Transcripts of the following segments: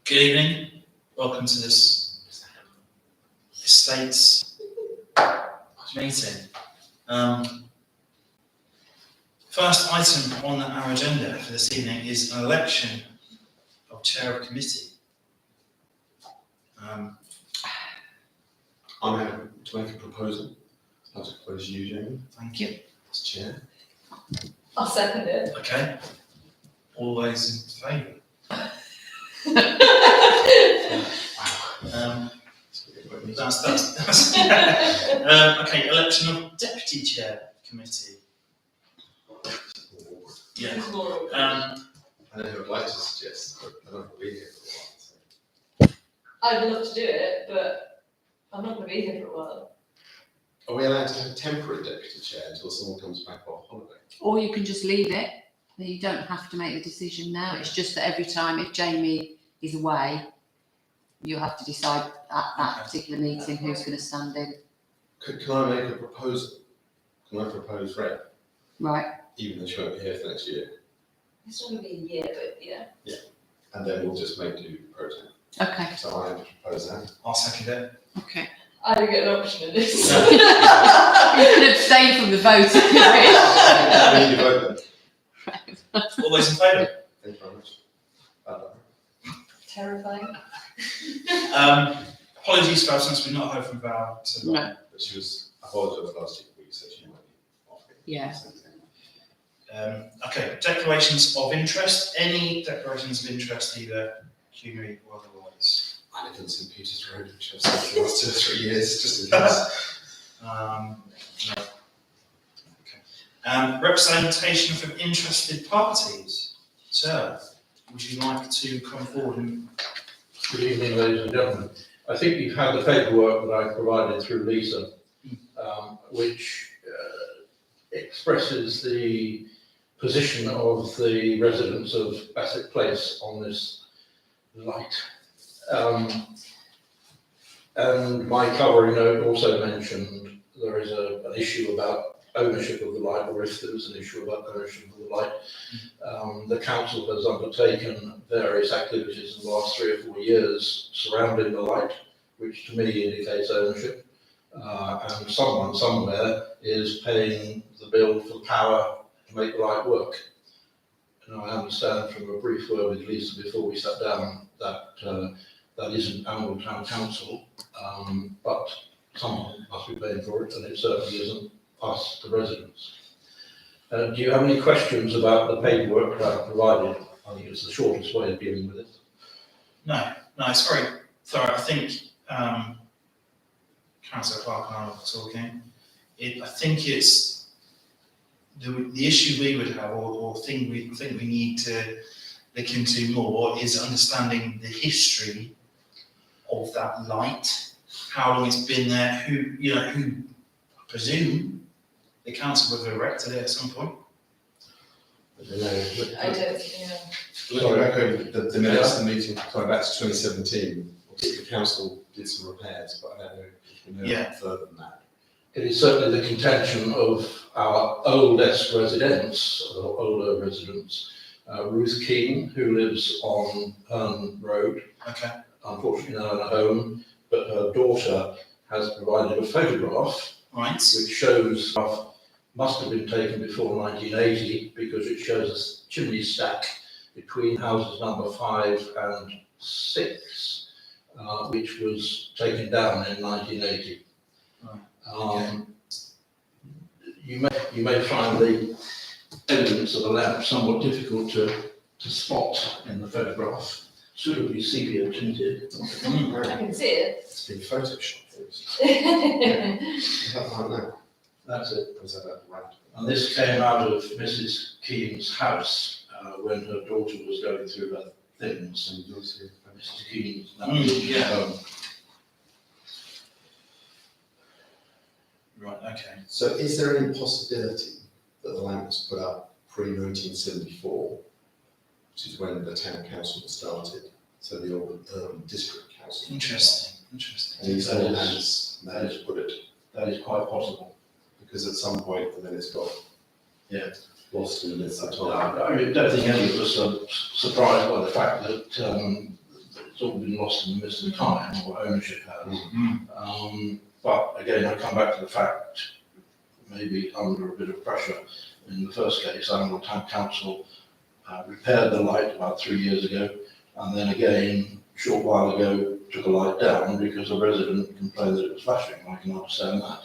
Good evening. Welcome to this Estates meeting. First item on our agenda for this evening is an election of chair of committee. I'm happy to make a proposal. I'll just propose you, Jamie, Thank you. as chair. I'll second it. Okay. All those in favour? That's okay. Election of deputy chair committee. Yeah. I know who I'd like to suggest, but I don't want to be here for a I'd love to do it, but I'm not going to be here for a while. while. Are we allowed to have temporary deputy chair until someone comes back off holiday? Or you can just leave it. You don't have to make the decision now. It's just that every time, if Jamie is away, you have to decide at that particular meeting who's going to stand in. Can I make a proposal? Can I propose Red, Right. even though she won't be here for next year? It's not going to be a year, but yeah. And then we'll just make do pro tem. Okay. So I propose that. I'll second it. Okay. I don't get an option in this. You can abstain from the vote if you wish. I need to vote then. All those in favour? Thank you very much. Terrifying. Apologies for absence. We've not heard from Val. So No. But she was, I apologise last week, so she might be off. Yeah. Okay, declarations of interest. Any declarations of interest, either Humery or otherwise? I live in St Peter's Road, which I've said for the last 2 or 3 years, just in case. No. Okay. Representation from interested parties. Sir, would you like to come forward and Good evening, ladies and gentlemen. I think you've had the paperwork that I provided through Lisa, which expresses the position of the residents of Bassett Place on this light. And my covering note also mentioned there is an issue about ownership of the light, or if there is an issue about ownership of the light. The council has undertaken various activities in the last 3 or 4 years surrounding the light, which to me indicates ownership. And someone somewhere is paying the bill for the power to make the light work. And I understand from a brief word with Lisa before we sat down that that isn't Arundel Town Council, but someone must be paying for it, and it certainly isn't us, the residents. Do you have any questions about the paperwork that I've provided? I think it's the shortest way of dealing with it. No, it's very thorough. I think Councillor Clark and I were talking. I think it's the issue we would have, or thing we think we need to look into more, is understanding the history of that light, how long it's been there, who I presume the council would have erected it at some point. I don't know. I don't, yeah. Looking back over the minutes of the meeting, going back to 2017, obviously the council did some repairs, but I don't know if we know further than that. It is certainly the contention of our oldest residents, or older residents, Ruth Keane, who lives on Herne Road, Okay. unfortunately now in a home, but her daughter has provided a photograph Right. which shows must have been taken before 1980 because it shows a chimney stack between houses number 5 and 6, which was taken down in 1980. You may find the evidence of the lamp somewhat difficult to spot in the photograph. Suitably sepia tinted. I can see it. It's been photoshopped. Is Yeah. that right now? That's it. Or is that right? And this came out of Mrs. Keane's house when her daughter was going through her things. And you'll see. Mrs. Keane's Yeah. home. Right. Okay. So is there any possibility that the lamp was put up pre-1974, which is when the town council was started, so the old district council? Interesting. And he's the one that's managed to put it, That is quite possible. because at some point, and then it's got lost in the midst of time. I don't think any of us are surprised by the fact that it's all been lost in the mist of time, or ownership has. Mm. But again, I come back to the fact, maybe under a bit of pressure, in the first case, Arundel Town Council repaired the light about 3 years ago, and then again, a short while ago, took a light down because a resident complained that it was flashing. I can understand that.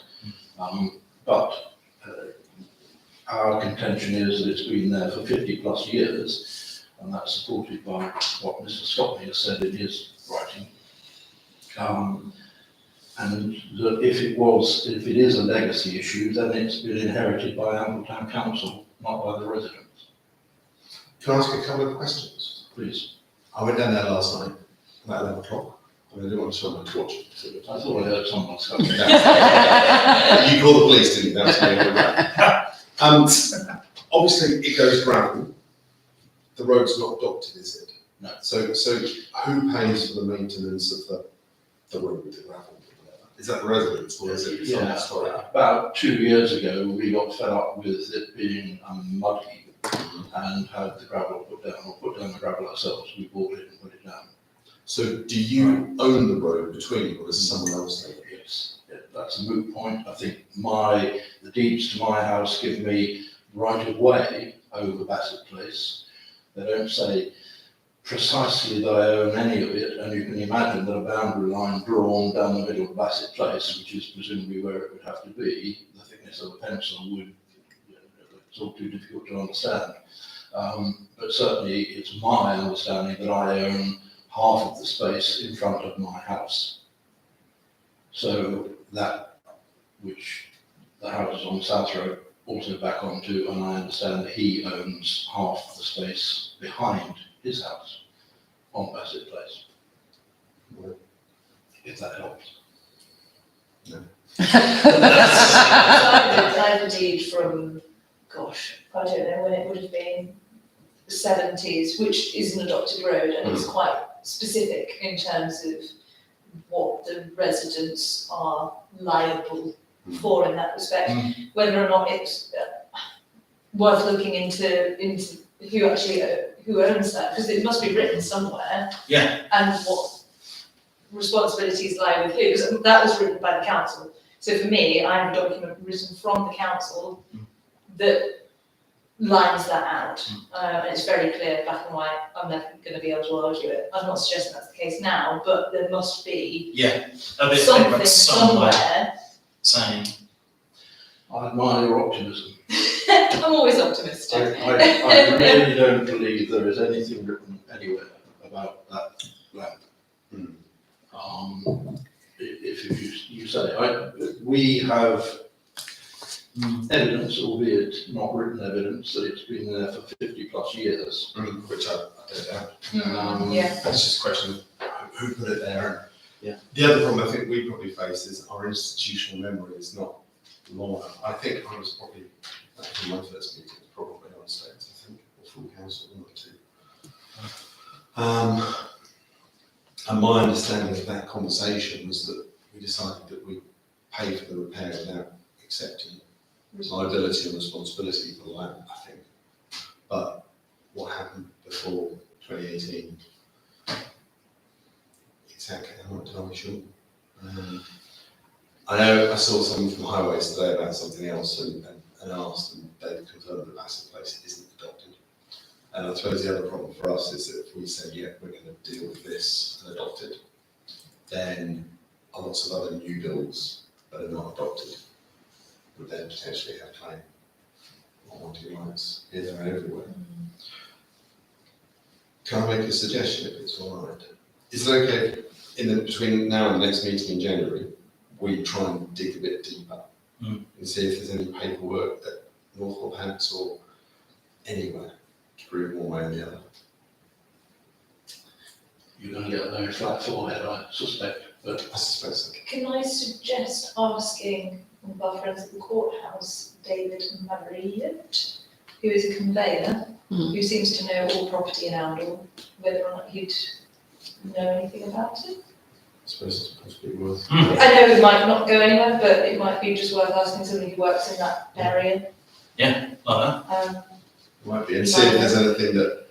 But our contention is that it's been there for 50 plus years, and that's supported by what Mr. Scotney has said in his writing. And that if it is a legacy issue, then it's been inherited by Arundel Town Council, not by the residents. Can I ask a couple of questions? Please. I went down there last night, about 11 o'clock, and I didn't want to turn my torch. I thought I heard someone screaming. You called the police, didn't you? That's me. Obviously, it goes gravel. The road's not dotted, is it? No. So who pays for the maintenance of the road, the gravel? Is that the residents or is it some Yeah, historic? about 2 years ago, we got fed up with it being muddy and had the gravel put down the gravel ourselves. We bought it and put it down. So do you own the road between you or does someone else own it? That's a moot point. I think the deeds to my house give me right of way over Bassett Place. They don't say precisely that I own any of it, and you can imagine that a boundary line drawn down the middle of Bassett Place, which is presumably where it would have to be, the thickness of a pencil would, it's all too difficult to understand. But certainly it's my understanding that I own half of the space in front of my house. So that, which the house is on South Road, also back onto, and I understand that he owns half the space behind his house on Bassett Place. If that helps. I have a deed from, gosh, I don't know when it would have been, the 70s, which is an adopted road, and it's quite specific in terms of what the residents are liable for in that respect. Whether or not it's worth looking into who owns that, because it must be written somewhere. Yeah. And what responsibilities lie with who, because that was written by the council. So for me, I have a document written from the council that lines that out, and it's very clear, black and white. I'm never going to be able to argue it. I'm not suggesting that's the case now, but there must be Yeah, a bit something somewhere somewhere. saying. I admire your optimism. I'm always optimistic. I really don't believe there is anything written anywhere about that land. If you say, we have evidence, albeit not written evidence, that it's been there for 50 plus years. Which I don't know. Yeah. That's just a question of who put it there. Yeah. The other problem I think we probably face is our institutional memory is not long enough. I think I was probably, back in my first meeting, probably on stage, I think, or full council, one or two. And my understanding of that conversation was that we decided that we pay for the repair without accepting liability and responsibility for the land, I think. But what happened before 2018? Exactly, I'm not entirely sure. I know I saw something from Highways today about something else and asked, and they confirmed that Bassett Place isn't adopted. And I suppose the other problem for us is that if we say, yeah, we're going to deal with this and adopt it, then lots of other new builds that are not adopted would then potentially have claim on wanting rights here, there, and everywhere. Can I make a suggestion if it's all right? Is it okay if between now and the next meeting in January, we try and dig a bit deeper and see if there's any paperwork that Northwold has or anywhere to prove one way or the other? You're going to get a very flat forehead, I suspect. But I suspect so. Can I suggest asking one of our friends at the courthouse, David Marriott, who is a conveyor, who seems to know all property in Arundel, whether or not he'd know anything about it? I suppose it's possibly worth. I know it might not go anywhere, but it might be just worth asking somebody who works in that area. Like that. Might be, and see if there's anything that,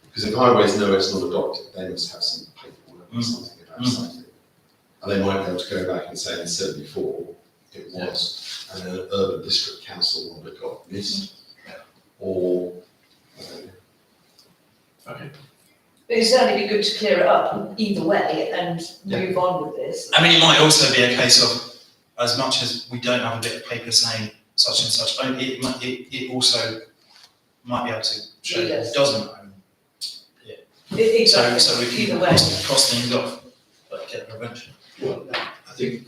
because if Highways know it's not adopted, they must have some paperwork something about something. And they might be able to go back and say in 74, it was, and then an urban district council would have got missed. Or, I don't know. Okay. But it'd certainly be good to clear it up either way and move on with this. I mean, it might also be a case of, as much as we don't have a bit of paper saying such and such, it also might be able to show that it doesn't own. Exactly, So we can either way. cross things off, but get prevention. Well, I think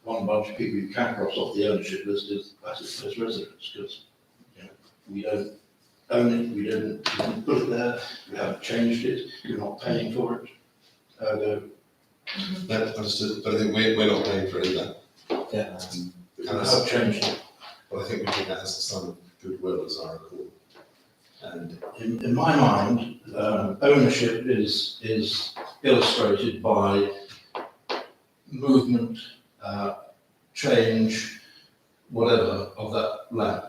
one bunch of people you can cross off the ownership list is as residents, because, you know, we don't own it, we didn't put it there, we haven't changed it, we're not paying for it. Ergo, That understood, but I think we're not paying for it either. Yeah. we have changed it. But I think we did that as a sign of goodwill, as I recall. And In my mind, ownership is illustrated by movement, change, whatever, of that land.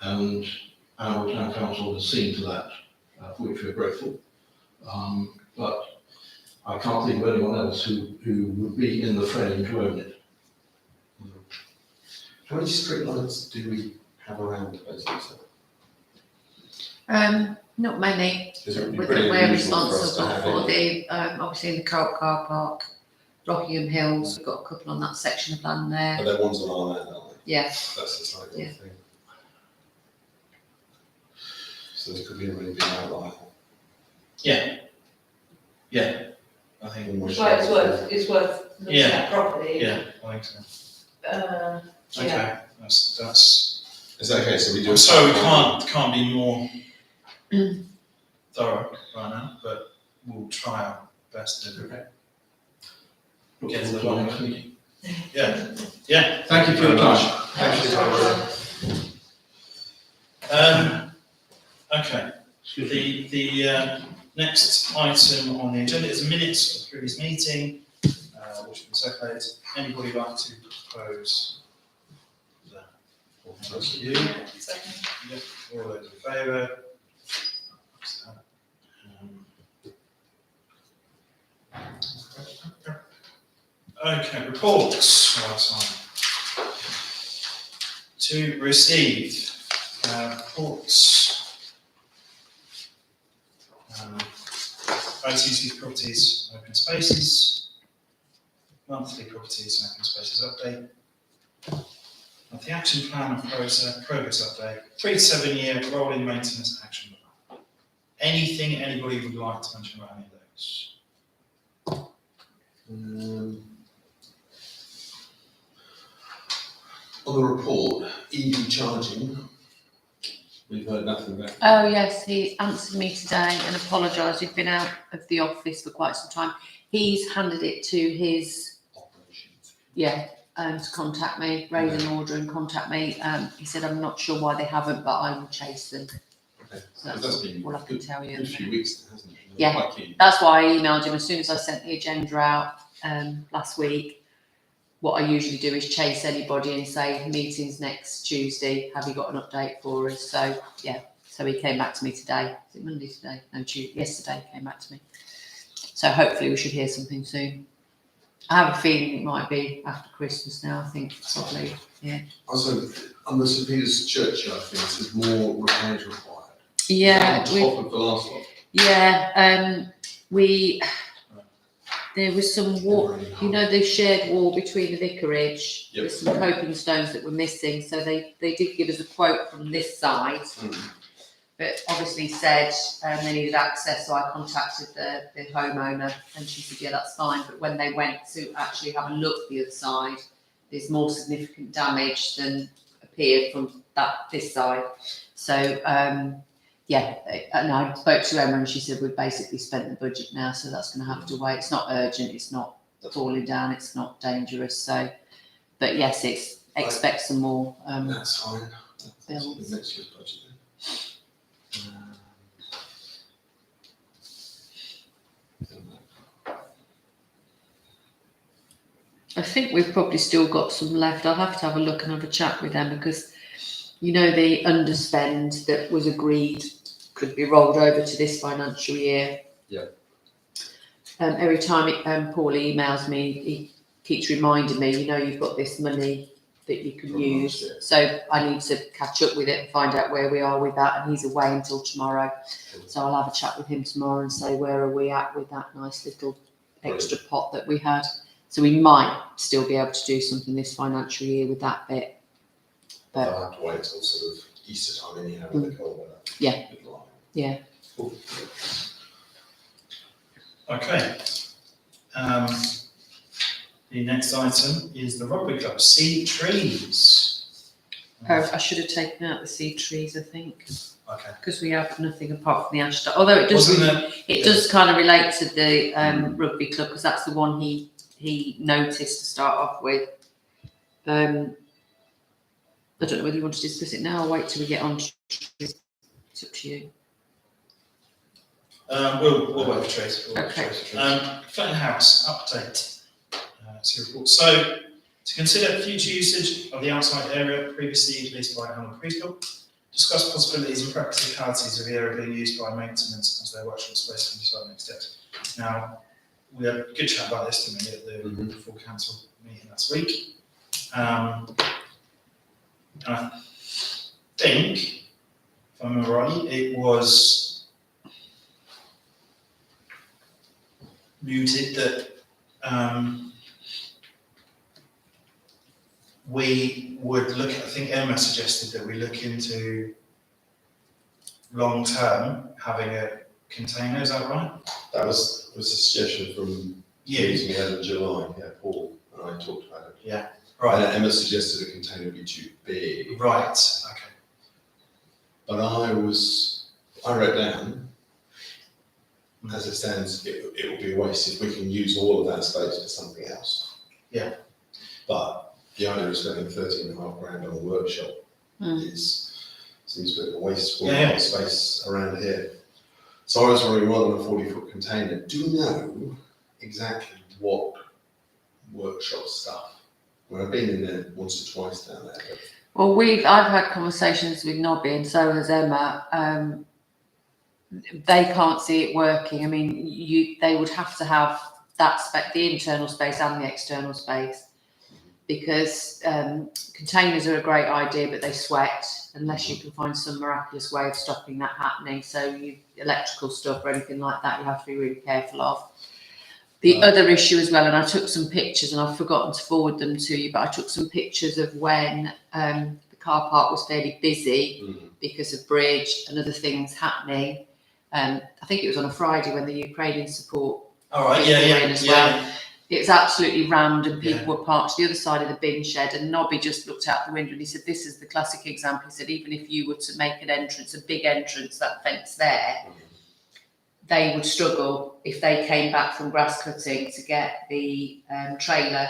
And our town council has seen to that, for which we're grateful. But I can't think of anyone else who would be in the frame to own it. how many street lights do we have around, basically? Not many. Because it would be We're pretty unusual for us responsible to have for any. the, obviously in the Co-op car park, Rockingham Hills, we've got a couple on that section of land there. But they're ones on our land, aren't they? Yeah, That's the slightly Yeah. thing. So this could be a really big outlier. Yeah. Yeah, I think, Well, it's worth looking Yeah. at properly. yeah, I think so. Yeah. Okay, that's, Is that okay? So we do. I'm sorry, we can't be more thorough right now, but we'll try our best to. Look Get forward to to our the- next meeting. Yeah, Thank you for your time. Thank you. Okay, Excuse me. the next item on the agenda is minutes of the previous meeting, which have been circulated. Anybody like to propose that? That's you. Second. Yep, all those in favour? Okay, reports, right on. To receive, reports. OTC properties, open spaces. Monthly properties and open spaces update. Of the action plan and progress update, 3 to 7 year rolling maintenance action plan. Anything anybody would like to mention about any of those? On the report, EV charging, we've heard nothing back. oh yes, he answered me today and apologised, he'd been out of the office for quite some time. He's handed it to his, Operations. to contact me, raise an order and contact me. He said, I'm not sure why they haven't, but I will chase them. Okay. So that's That's been all I can tell you. Good few weeks, hasn't it? Yeah. Quite keen. That's why I emailed him as soon as I sent the agenda out last week. What I usually do is chase anybody and say, meeting's next Tuesday, have you got an update for us? So, yeah, so he came back to me today. Is it Monday today? No, yesterday he came back to me. So hopefully we should hear something soon. I have a feeling it might be after Christmas now, I think, probably, yeah. Also, on the St Peter's churchyard thing, it says more repairs required. Yeah, On top of the last one. yeah, there was some wall, you know, the shared wall between the vicarage, Yep. there's some coping stones that were missing, so they did give us a quote from this side, but obviously said they needed access, so I contacted the homeowner, and she said, yeah, that's fine, but when they went to actually have a look the other side, there's more significant damage than appeared from this side, so, yeah, and I spoke to Emma and she said we've basically spent the budget now, so that's going to have to wait. It's not urgent, it's not falling down, it's not dangerous. So, but yes, expect some more. That's fine. That's Bills. next year's budget then. I think we've probably still got some left. I'll have to have a look and have a chat with them because, you know, the underspend that was agreed could be rolled over to this financial year. Yeah. every time Paul emails me, he keeps reminding me, you know, you've got this money that you can From use. last year. So I need to catch up with it and find out where we are with that. And he's away until tomorrow. So I'll have a chat with him tomorrow and say, where are we at with that nice little extra pot that we had? So we might still be able to do something this financial year with that bit. But I'll have to wait till sort of Easter time anyhow with the cold weather. Yeah. Good luck. yeah, Cool. Okay. The next item is the rugby club, seed trees. I should have taken out the seed trees, I think, Okay. because we have nothing apart from the ash. Although it does, Wasn't there? it does kind of relate to the rugby club because that's the one he noticed to start off with. I don't know whether you want to discuss it now or wait till we get on to trees. It's up to you. We'll wait for trees. We'll wait for Okay. trees. Fletton House update. Report. So, to consider future usage of the outside area previously utilized by Animal Preschool, discuss possibilities and practicalities of the area being used by maintenance as their workshop space and decide next steps. Now, we had a good chat about this, didn't we, at the full council meeting last week. I think, if I remember rightly, it was mooted that we would look, I think Emma suggested that we look into long-term having a container, is that right? That was a suggestion from the meeting we had in July. Yeah, Paul and I talked about it. Yeah, right, And Emma suggested a container would be too big. right, okay. But I wrote down, as it stands, it will be a waste if we can use all of that space for something else. Yeah. But the idea of spending 13.5 grand on a workshop seems a bit of a waste for Yeah. space around here. So I was wondering, rather than a 40-foot container, do you know exactly what workshop stuff? Well, I've been in there once or twice down there, but Well, I've had conversations with Nobby and so has Emma. They can't see it working. I mean, they would have to have that the internal space and the external space, because containers are a great idea, but they sweat unless you can find some miraculous way of stopping that happening. So electrical stuff or anything like that, you have to be really careful of. The other issue as well, and I took some pictures and I've forgotten to forward them to you, but I took some pictures of when the car park was fairly busy because of bridge and other things happening. I think it was on a Friday when the Ukrainian support All right, people yeah, were in as yeah. well. It was absolutely rammed and people were parked to the other side of the bin shed, and Nobby just looked out the window and he said, this is the classic example. He said, even if you were to make an entrance, a big entrance, that fence there, they would struggle if they came back from grass cutting to get the trailer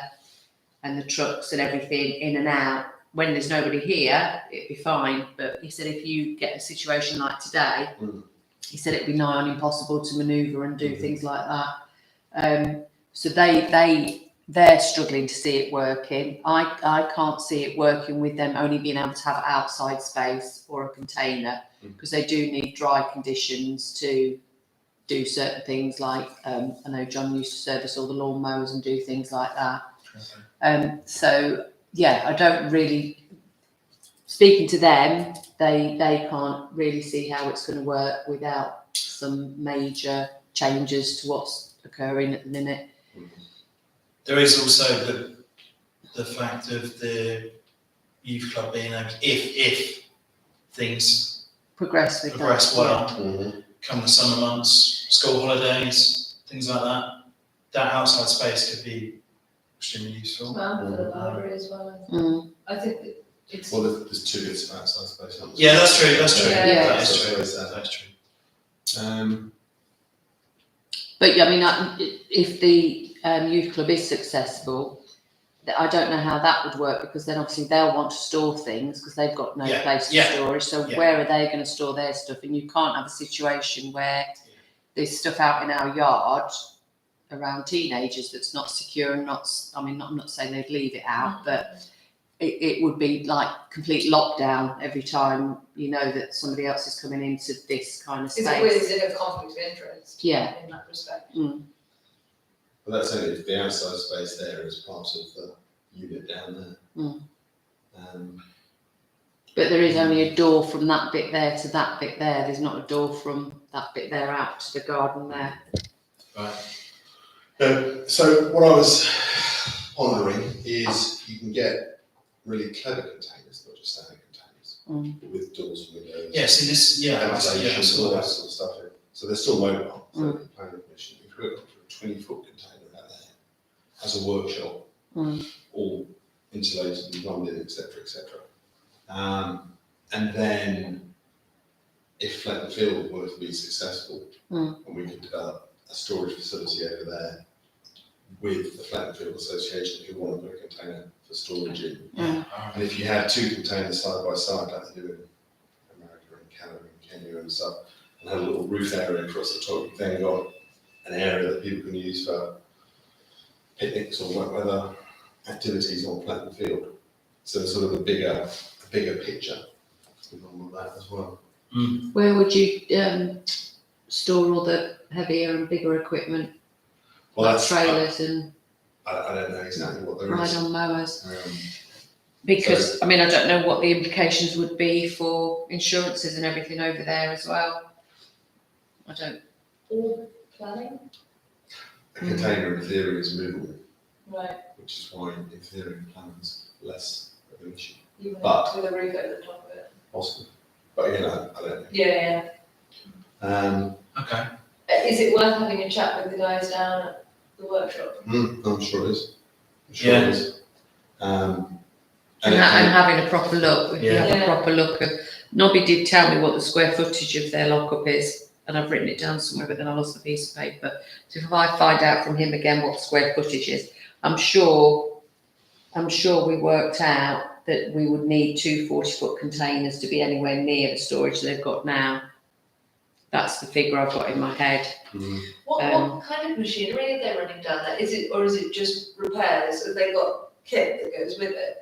and the trucks and everything in and out. When there's nobody here, it'd be fine. But he said, if you get a situation like today, he said it'd be nigh on impossible to manoeuvre and do things like that. So they're struggling to see it working. I can't see it working with them only being able to have outside space or a container, because they do need dry conditions to do certain things like, I know John used to service all the lawn mowers and do things like that. So yeah, I don't really, speaking to them, they can't really see how it's going to work without some major changes to what's occurring at the minute. There is also the fact of the youth club being able, if things Progress with progress that. well, come the summer months, school holidays, things like that, that outside space could be extremely useful. Well, for the library as well. Mm. I think that it's. well, there's 2 bits of outside space. aren't there? Yeah, that's true, that's true. Yeah. That is So true. there is that. That's true. But I mean, if the youth club is successful, I don't know how that would work, because then obviously they'll want to store things because they've got no place to storage. So where are they going to store their stuff? And you can't have a situation where there's stuff out in our yard around teenagers that's not secure and not. I mean, I'm not saying they'd leave it out, but it would be like complete lockdown every time you know that somebody else is coming into this kind of space. Is it a conflict of interest? Yeah. In that respect. But that's only if the outside space there is part of the unit down there. Mm. But there is only a door from that bit there to that bit there. There's not a door from that bit there out to the garden there. Right. So what I was pondering is you can get really clever containers, not just standard containers, with doors and windows. Yeah, see this, yeah, I ventilation, saw all that. that sort of stuff. So they're still mobile, so they can plan the permission. If we got a 20-foot container out there as a workshop, all insulated and plumbed in, etc., etc. And then if Fletton Field were to be successful, and we could develop a storage facility over there with the Fletton Field Association who want to put a container for storage in. Yeah. And if you had two containers side by side, like they do in America and Canada and Kenya and stuff, and had a little roof area across the top, you've then got an area that people can use for picnics or wet weather activities on Fletton Field. So sort of a bigger picture with all of that as well. Where would you store all the heavier and bigger equipment, Well, like that's trailers and I don't know exactly what there ride is. on mowers? Because, I mean, I don't know what the implications would be for insurances and everything over there as well. I don't, All planning, A container in theory is movable, right, which is why in theory planning's less of an issue. even But- with a roof over the top of it. Possible. But again, I don't know. Yeah, Okay. Is it worth having a chat with the guys down at the workshop? I'm sure it is. I'm sure it is. and And having a proper look, we Yeah. can have a Yeah. proper look of, Nobby did tell me what the square footage of their lockup is, and I've written it down somewhere, but then I lost the piece of paper. So if I find out from him again what the square footage is, I'm sure we worked out that we would need 2 40-foot containers to be anywhere near the storage they've got now. That's the figure I've got in my head. What Um, kind of machinery are they running down there? Is it just repairs? Have they got kit that goes with it?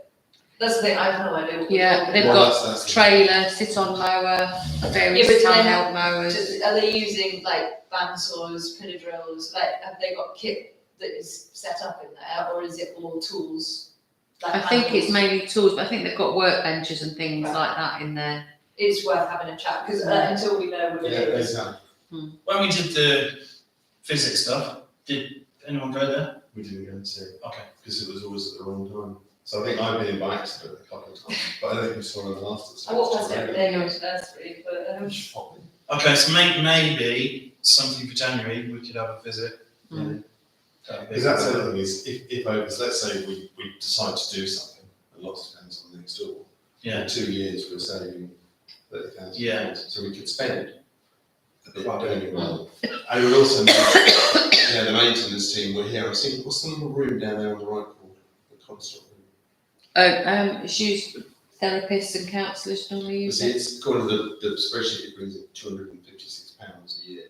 That's the thing, I have no idea. what Yeah, they're they've doing. got that's the- trailer, sit-on mower, various Yeah, but do they handheld mowers. Are they using like bandsaws, pinner drills? Like, have they got kit that is set up in there, or is it all tools? Like I think it's handles? mainly tools, but I think they've got workbenches and things like that in there. It's worth having a chat because until we know what Yeah, it is. exactly. When we did the physics stuff, did anyone go there? We didn't go and see it Okay. because it was always at the wrong time. So I think I've been in by accident a couple of times, but I don't think we saw it last. I walk past every day going to nursery, but Just popping. Okay, so maybe something for January, we could have a visit. Mm. That'd be Because that's the other thing is, if let's say we decide to do something, and lots depends on next door. Yeah, In 2 years, we're saving £30,000. Yeah. So we could spend a bit doing it well. I would also know, the maintenance team were here. I was thinking, what's the little room down there on the right called? The constant room. It's used, therapists and counsellors normally You use see, it. it's according to the spreadsheet, it brings in £256 a year.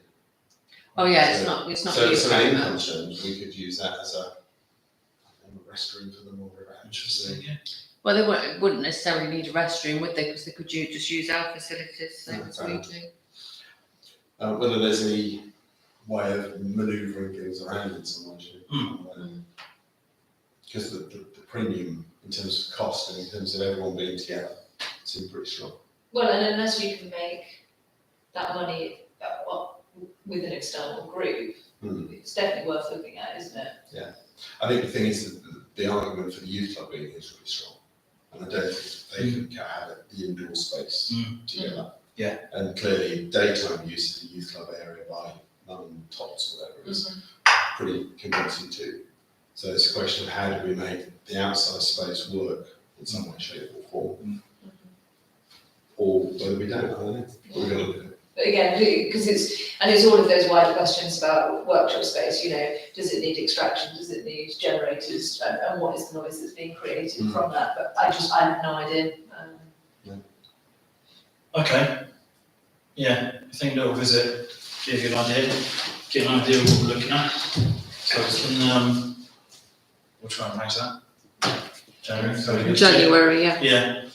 Oh yeah, it's So- not used So in very income much. terms, we could use that as a restroom for them or whatever. interesting, yeah. Well, they wouldn't necessarily need a restroom, would they? Because they could just use our facilities, same as we do. Whether there's any way of manoeuvring things around in some way, because the premium in terms of cost and in terms of everyone being together seems pretty strong. well, and unless you can make that money with an external group, it's definitely worth looking at, isn't it? I think the thing is that the argument for the youth club being is really strong, and I don't think they could have the indoor space together. Yeah. And clearly, daytime use of the youth club area by Mum and Tots or whatever is pretty convincing too. So it's a question of how do we make the outside space work in some way, shape or form, or whether we don't. I don't know. But we're going to look at it. But again, because it's all of those wider questions about workshop space, does it need extraction, does it need generators, and what is the noise that's being created from that, but I have no idea. Okay. Yeah, I think a little visit, give you an idea, get an idea of what we're looking at. So we can, we'll try and arrange that. January. so we can- January, yeah. Yeah.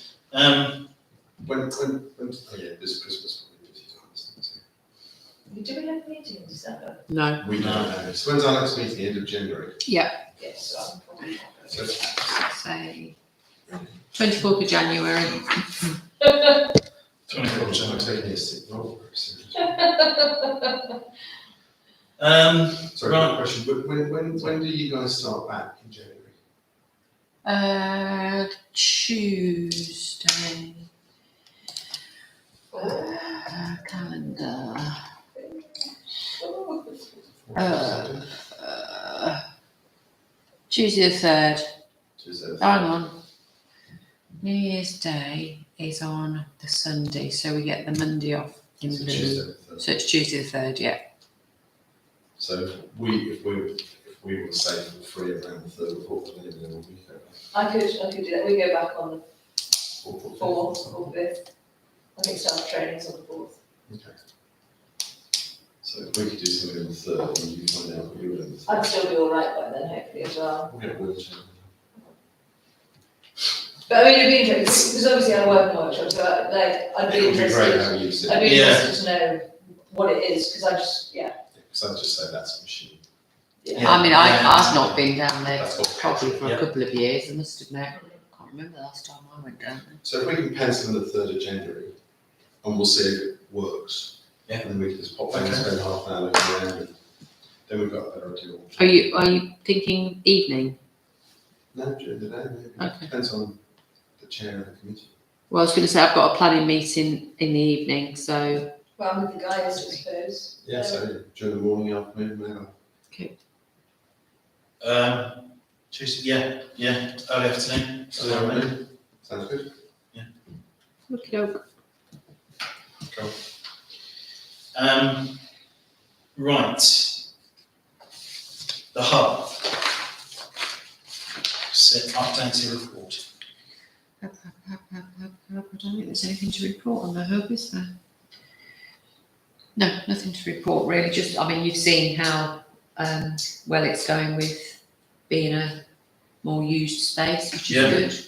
When this Christmas probably busy time, isn't it? Do we have a meeting in December? No. We don't know. So when's our next meeting? End of January? Yes, so I'm probably. So Say 24th of January. 24th I'm January. taking a sick role very seriously. Sorry, Right. quick question. When do you guys start back in January? Tuesday. Calendar. Tuesday the 3rd. Tuesday. Hang on. New Year's Day is on the Sunday, so we get the Monday off in So lieu. Tuesday the 3rd. So it's Tuesday the 3rd, yeah. So if we were say free around the 3rd or 4th, then we go back. I could do that, we go back on the 4th or 4th or 5th. I think staff training's on the 4th. Okay. So if we could do something on the 3rd, and you find out what you were doing. I'd still be all right by then, hopefully as well. We'll get a wheelchair. But I mean, it'd be interesting, because obviously I work in workshops, so I'd be It would be great interested, how you sit. I'd be Yeah. interested to know what it is, because I just, Because I'd just say that's a machine. Yeah. I mean, Yeah. I've not been down there That's what- probably for Yeah. a couple of years, I must admit. I can't remember the last time I went down there. So if we can pencil in the 3rd of January, and we'll see if it works. Yeah. And then we can just pop down and Okay. spend half an hour looking around, and then we've got a better idea. Are you thinking evening? No, during the day, maybe. Okay. Depends on the chair of the committee. Well, I was going to say I've got a planning meeting in the evening, so well, I'm with the guys, I suppose. Yeah, so during the morning, afternoon, whenever. Tuesday, yeah, early afternoon. So, sounds good. look it up. Right. The hub. Updated report. I don't think there's anything to report on the hub, is there? No, nothing to report really. Just, I mean, you've seen how well it's going with being a more used space, which is Yeah. good.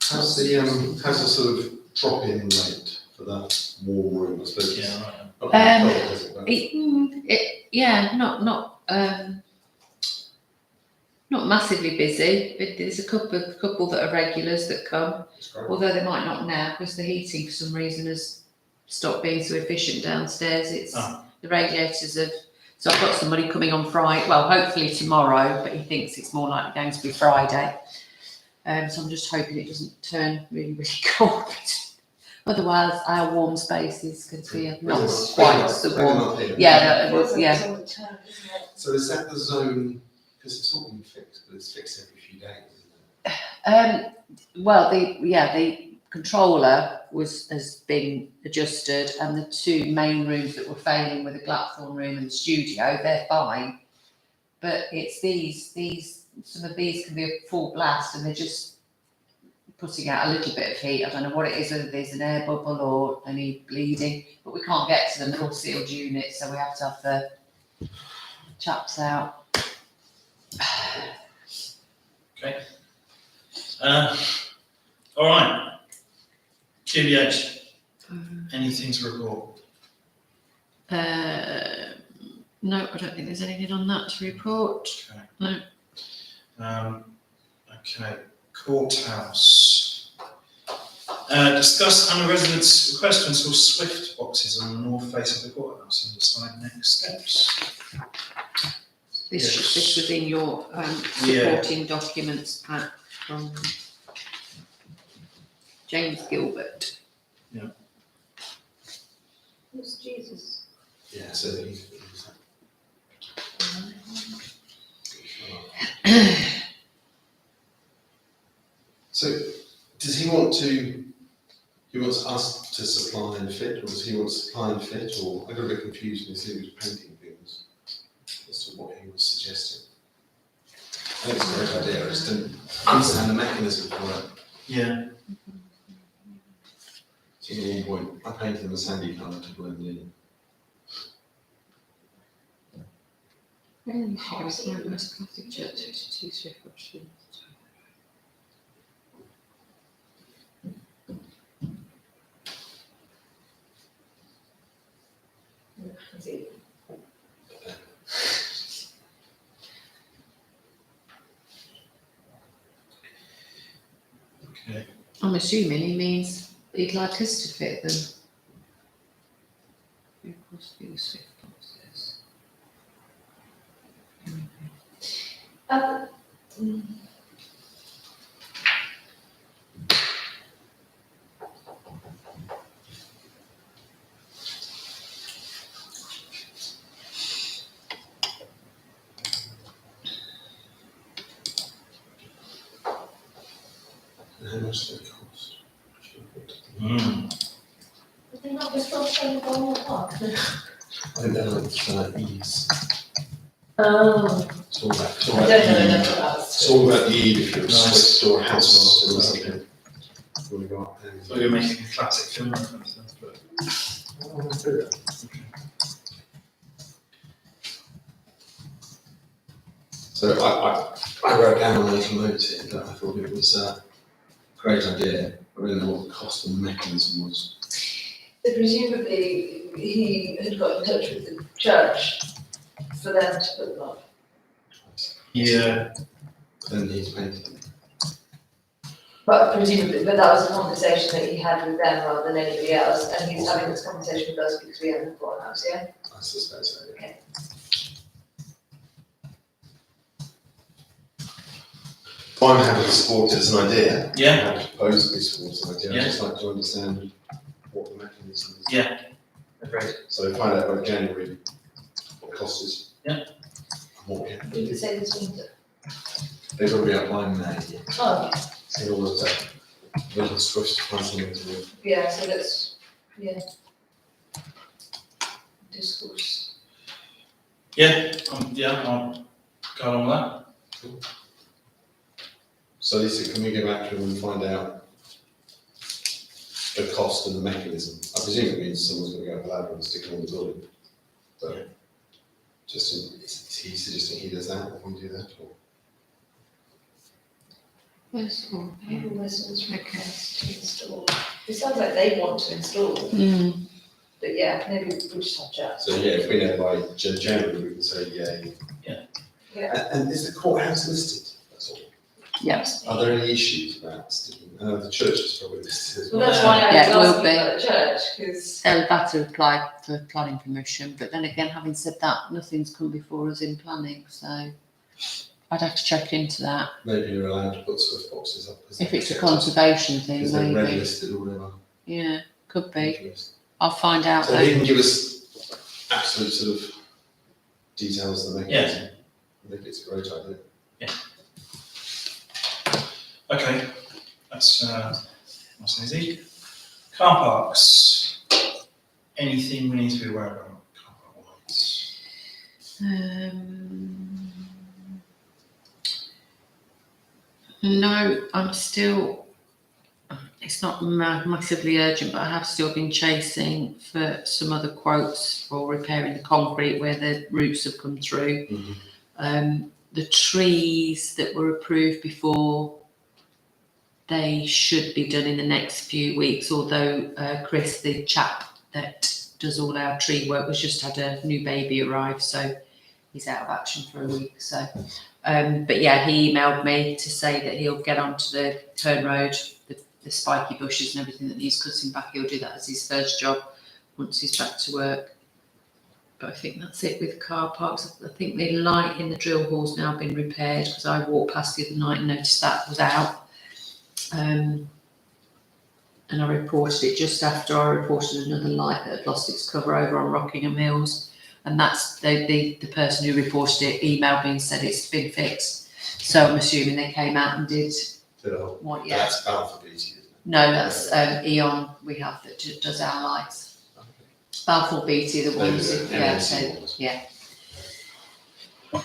How's the sort of drop-in rate for that warm room, I suppose? Yeah, right. Not really cold, is it, but- Yeah, not massively busy, but there's a couple that are regulars that come, It's great. although they might not now because the heating for some reason has stopped being so efficient downstairs. It's the radiators have. So I've got somebody coming on Friday. Well, hopefully tomorrow, but he thinks it's more likely going to be Friday. So I'm just hoping it doesn't turn really, really cold. Otherwise, our warm space is going to be not quite so warm. Yeah, yeah. It's all the time, isn't it? So is that the zone, because it's all been fixed, but it's fixed every few days, isn't it? Well, the controller has been adjusted, and the two main rooms that were failing were the Blackthorn room and the studio. They're fine, but it's these. Some of these can be a full blast, and they're just putting out a little bit of heat. I don't know what it is, whether there's an air bubble or any bleeding, but we can't get to them. They're all sealed units, so we have to have the chaps out. Okay. All right. QBH, anything to report? No, I don't think there's anything on that to report. Okay. No. Okay, courthouse. Discuss Anna residents' request to install Swift boxes on the north face of the courthouse and decide next steps. This was in your Yeah. supporting documents pack from James Gilbert. Who's Jesus? Yeah, so he's So, does he want us to supply and fit, or does he want to supply and fit, or I got a bit confused when he was painting things as to what he was suggesting. I think it's a great idea, I just didn't understand the mechanism for it. Yeah. So at one point, I painted them a sandy colour to blend in. I'm assuming he means he'd like us to fit them. Vehicles, fuel, swift boxes. Mm. And how much does it cost? Would they not just drop them on the park? I think they're like ease. Oh, It's all about, I don't know enough about it. it's all about the ease if you're a Nice. Swiss or a house master or something. That's what we got. So you're making a classic film reference, then, but So I wrote down a little note here that I thought it was a great idea. I don't know what the cost and the mechanism was. So presumably he had got in touch with the church for them to put them up. yeah, Then he's painted. But presumably, but that was a conversation that he had with them rather than anybody else, and he's having this conversation with us because we haven't got a house, yeah? I suspect so. Yeah. I'm happy to support it as an idea. Yeah. I'm happy to propose we support an idea. Yeah. I'd just like to understand what the mechanism is. yeah. Agreed. So find out by January what the cost is. Yeah. And what we have to You do. could say this winter. They've got to be up by May Oh, in order to, they're supposed to find something to do. yeah, so that's, yeah. Discourse. Yeah, I'll go along with that. So Lisa, can we go back to them and find out the cost and the mechanism? I presume it means someone's going to go up a ladder and stick it on the building. But just, is he suggesting he does that, or we do that, or? Where's all? Maybe Westminster request to install. It sounds like they want to install, Mm. but yeah, maybe we'll just have chat. So yeah, if we know by January, we can say yay. Yeah. And is the courthouse listed? That's all. Yes. Are there any issues about sticking? I know the church is probably listed as Well, well. that's why I Yeah, it was will asking be. about the church, because, They'll have to apply for planning permission, but then again, having said that, nothing's come before us in planning, so I'd have to check into that. Maybe you're allowed to put Swift boxes up. If it's a conservation thing, Is they red maybe. listed or whatever? Yeah, could be. Interest. I'll find out. So he can give us absolute sort of details of the mechanism. I think it's a great idea. Okay, that's nice and easy. Car parks. Anything we need to be aware about car park wise? No, I'm still, it's not massively urgent, but I have still been chasing for some other quotes for repairing the concrete where the roots have come through. The trees that were approved before, they should be done in the next few weeks, although Chris, the chap that does all our tree work, has just had a new baby arrive, so he's out of action for a week. So, but yeah, he emailed me to say that he'll get onto the turn road, the spiky bushes and everything that needs cutting back. He'll do that as his first job once he's back to work. But I think that's it with car parks. I think the light in the drill hall's now been repaired because I walked past the other night and noticed that was out. And I reported it just after I reported another light that had lost its cover over on Rockingham Hills. And that's the person who reported it emailed me and said it's been fixed. So I'm assuming they came out and did what, yeah. That's Balfour Beatty, isn't it? No, that's Eon we have that does our lights. Balfour Beatty, the ones, Maybe the yeah, MNC so, ones. yeah.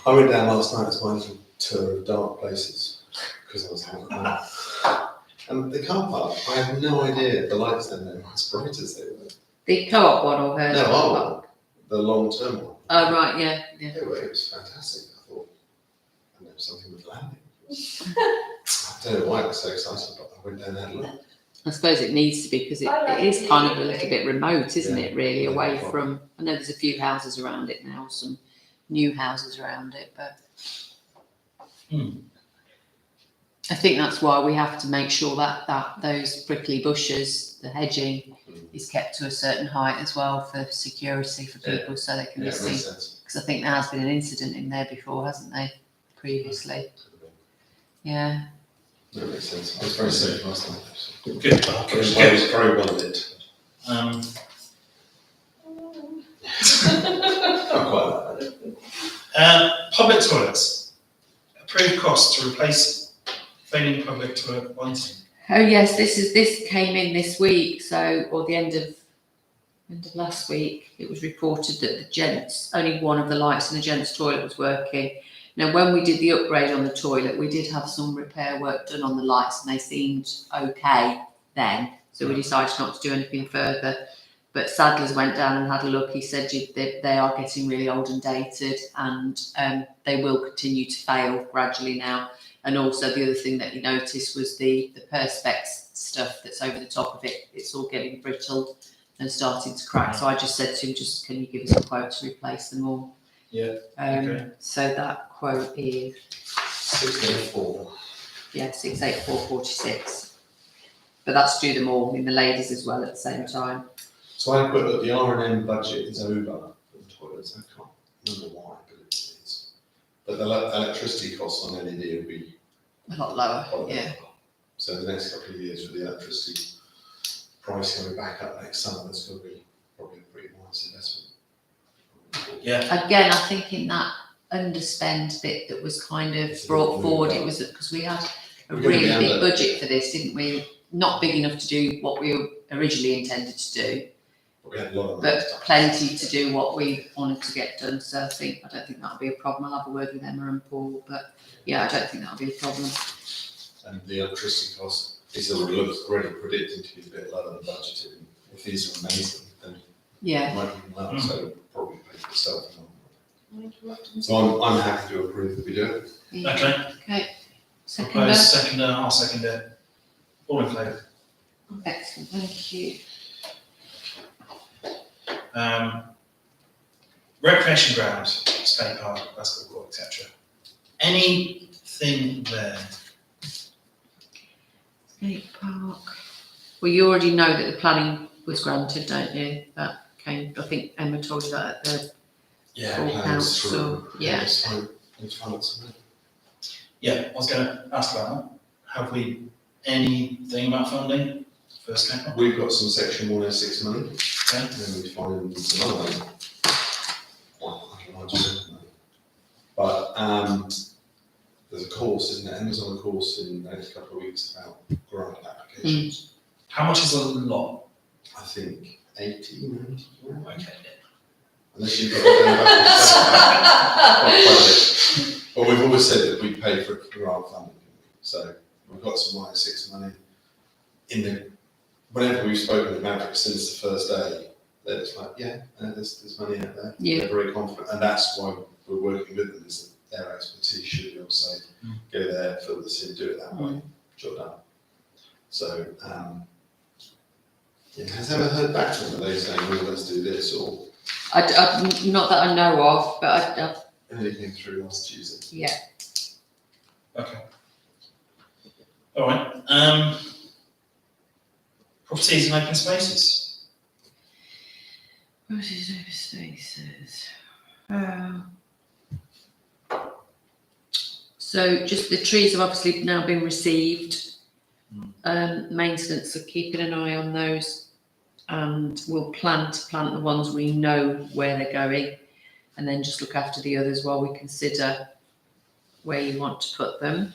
I went down last night to my little tour of dark places because I was having fun. And the car park, I had no idea the lights down there were as bright as they were. The co-op one or hers? No, our one, the long-term one. Oh, right, yeah, yeah. It was fantastic. I thought, I know something was landing. I don't know why I was so excited, but I went down that look. I suppose it needs to be because it, I like it is it. kind of a little bit remote, isn't Yeah. it, really, Yeah. away from, I know there's a few houses around it now, some new houses around it, but I think that's why we have to make sure that those prickly bushes, the hedging, is kept to a certain height as well for security for Yeah. people, so they can Yeah, be it makes seen. sense. Because I think there has been an incident in there before, hasn't there, previously? Yeah. That makes sense. It was very safe last time. Good. Very well lit. Um, I quite like that. public toilets. Approved costs to replace failing public toilet lighting. Oh yes, this came in this week, so, or the end of last week, it was reported that the gents, only one of the lights in the gents' toilet was working. Now, when we did the upgrade on the toilet, we did have some repair work done on the lights and they seemed okay then, so we decided not to do anything further. But Sadler's went down and had a look. He said they are getting really old and dated, and they will continue to fail gradually now. And also the other thing that he noticed was the perspex stuff that's over the top of it. It's all getting brittle and starting to crack. So I just said to him, just can you give us a quote to replace them all? Yeah. Okay. So that quote is 684. 68446. But that's to do them all, in the ladies as well at the same time. So I put that the R&M budget is over for the toilets. I can't remember why, but it is. But the electricity costs on LED will be A lot lower, quite yeah. low. So the next couple of years with the electricity price going back up next summer, that's going to be probably a pretty nice investment. Yeah. Again, I think in that underspend bit that was kind of brought forward, it was because we had a We're gonna be really big under. budget for this, didn't we? Not big enough to do what we originally intended to do, But we had a lot of money but stuck. plenty to do what we wanted to get done. So I don't think that'll be a problem. I'll have a word with Emma and Paul, but yeah, I don't think that'll be a problem. And the electricity cost is already predicting to be a bit lower than budgeted. If these are amazing, then Yeah. it might be lower, so probably pay for itself. So I'm happy to approve that we do it. Okay. Okay. Second. Proposed seconder, I'll second it. All in favour? Excellent. Thank you. Recreation grounds, skate park, basketball court, etc. Anything there? Skate park. Well, you already know that the planning was granted, don't you? That came, I think Emma told you that at the Yeah, full plans council. through. Yeah. It's fun, isn't it? Yeah, I was going to ask about that. Have we anything about funding for skate park? We've got some section 106 money, Okay. and then we find some other money. Well, I don't know, just money. But there's a course, isn't there? Emma's on a course in the next couple of weeks about grant applications. How much is a lot? I think 80, 90. Okay. Unless you've got that. But we've always said that we pay for grant funding. So we've got some 106 money in the, whenever we've spoken with Maverick since the first day, they're just like, yeah, there's money out there. Yeah. They're very confident, and that's why we're working with them, is that their expertise should be able to say, go there, fill this in, do it that way, job done. So, yeah, has Emma heard back from them? Are they saying, well, let's do this, or not that I know of, but I anything through last Tuesday? yeah. Okay. All right. Properties and open spaces. What is over spaces? So just the trees have obviously now been received. Maintenance are keeping an eye on those, and we'll plan to plant the ones we know where they're going, and then just look after the others while we consider where you want to put them.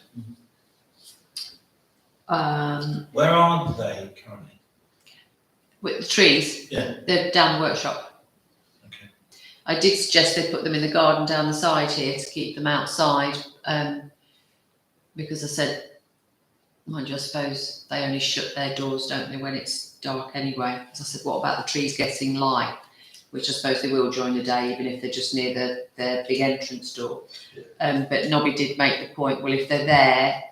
Where are they currently? With the trees, Yeah. they're down the workshop. Okay. I did suggest they put them in the garden down the side here to keep them outside, because I said, mind you, I suppose they only shut their doors, don't they, when it's dark anyway. So I said, what about the trees getting light? Which I suppose they will during the day, even if they're just near the big entrance door. But Nobby did make the point, well, if they're there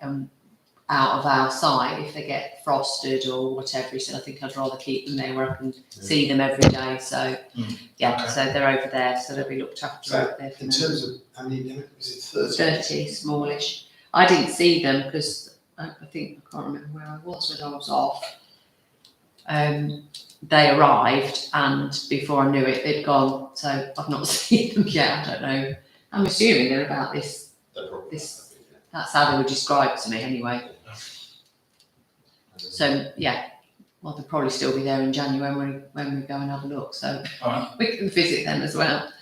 out of our sight, if they get frosted or whatever, he said, I think I'd rather keep them there where I can see them every day. So, yeah, Okay. so they're over there, so they'll be looked after So, over there for In now. terms of, I mean, is it 30? 30, smallish. I didn't see them because I think, I can't remember where I was when I was off. They arrived and before I knew it, they'd gone. So I've not seen them yet. I don't know. I'm assuming they're about this. They're probably This- happy, yeah. That's how they were described to me anyway. So yeah, well, they'll probably still be there in January when we go and have a look. So Alright, we can visit them as well.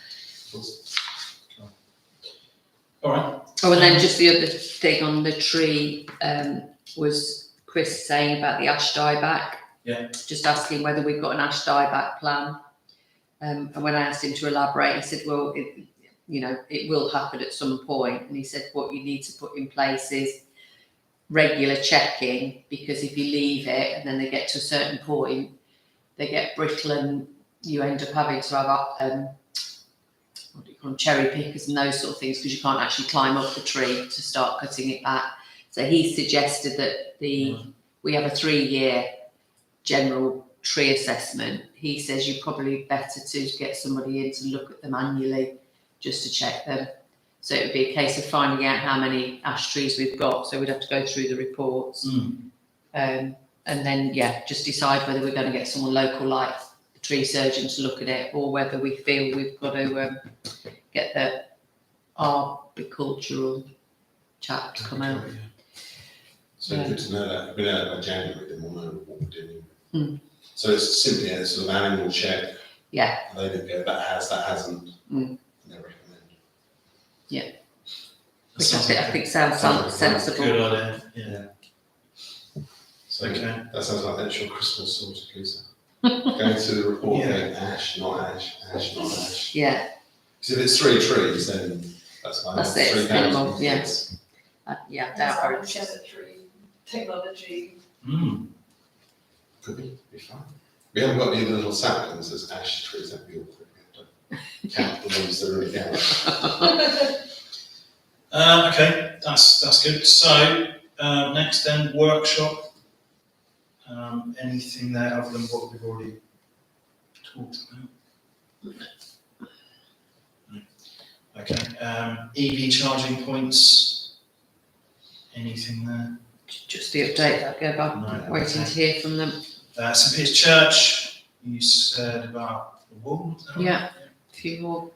alright, Oh, and then just the other thing on the tree was Chris saying about the ash dieback. Yeah. Just asking whether we've got an ash dieback plan. And when I asked him to elaborate, he said, well, it will happen at some point. And he said, what you need to put in place is regular checking, because if you leave it and then they get to a certain point, they get brittle and you end up having to have what do you call them, cherry pickers and those sort of things, because you can't actually climb up the tree to start cutting it back. So he suggested that we have a 3-year general tree assessment. He says you're probably better to get somebody in to look at them annually just to check them. So it would be a case of finding out how many ash trees we've got. So we'd have to go through the reports. And then, just decide whether we're going to get someone local like the tree surgeon to look at it, or whether we feel we've got to get the arboricultural chap to come out. So good to know that. If we know that by January, then we'll know what we're doing. Mm. So it's simply a sort of annual check. Yeah. And they didn't go, that has, that hasn't. Mm. And they recommend. Which I think sounds sensible. Good idea, yeah. So Okay. that sounds like the actual Christmas sort of Lisa. Going through the report, Yeah. going ash, not ash, ash, not ash. Yeah, Because if it's 3 trees, then that's fine. That's it, 3 it's minimal, pounds. yeah. Yes. yeah, That's doubt our very much. cemetery technology. Could be fine. We haven't got any of the little saplings as ash trees that we all think we have to count the ones that are really down. Okay, that's good. So, next then, workshop. Anything there other than what we've already talked about? No. Okay, EV charging points. Anything there? Just the update that go back, No, waiting okay. to hear from them. St Peter's Church, you said about the wall, is that right? Yeah. A few more.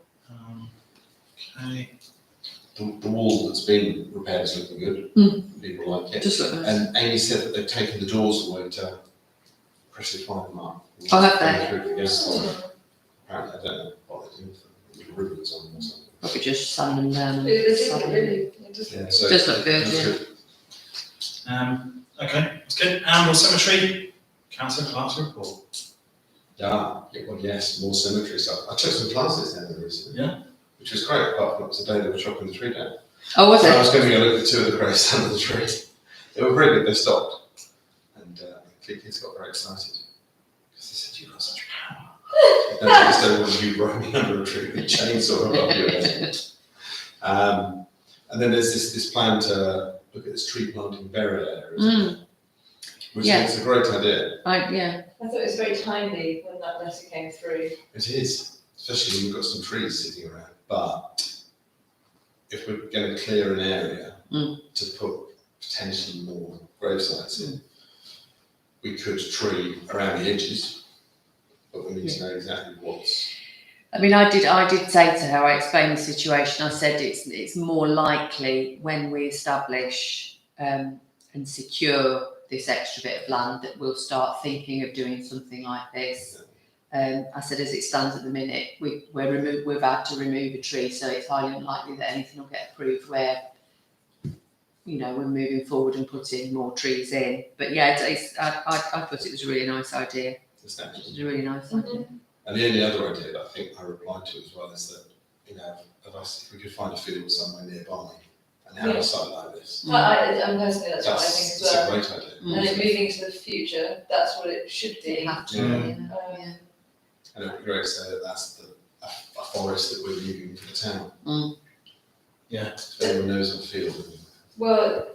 Okay, The wall that's been repaired is looking good. Mm. People like it. Just look nice. And Amy said that they've taken the doors away to pressure fire them up. Oh, have they? Going through the gas line. Apparently, I don't know what they do with them, with ribbons on them or something. Probably just sand them down. and It sand them. Yeah, so Does look good, that's yeah. okay, that's good. Amble Cemetery, Councillor Clark's report. Yeah, well, yes, more cemetery stuff. I took some classes down there recently. Yeah. Which was great, apart from today they were chopping the tree down. Oh, was So I it? was going to go look at 2 of the graves under the tree. They were very good, they stopped. And the kids got very excited. Because they said, you've got such power. And I just don't want you roaming under a tree with a chainsaw above your head. And then there's this plan to look at this tree planting burial area, isn't there? Which Yeah. is a great idea. Yeah. I thought it was very timely when that letter came through. It is, especially when you've got some trees sitting around. But if we're going to clear an area to put potentially more grave sites in, we could tree around the edges, but we need to know exactly what's. I mean, I did say to her, I explained the situation. I said it's more likely when we establish and secure this extra bit of land that we'll start thinking of doing something like this. I said, as it stands at the minute, we've had to remove a tree, so it's highly unlikely that anything will get approved where, we're moving forward and putting more trees in. But yeah, I thought it was a really nice idea. It was a really nice idea. And the only other idea that I think I replied to as well is that, of us, if we could find a field somewhere nearby and have a site like this, I'm personally, that's what I think as that's well. a great idea. And then moving to the future, that's what it should You be. have to, Yeah. And it'd be great to say that that's a forest that we're leaving for the town. Yeah. If anyone knows of a field. Well,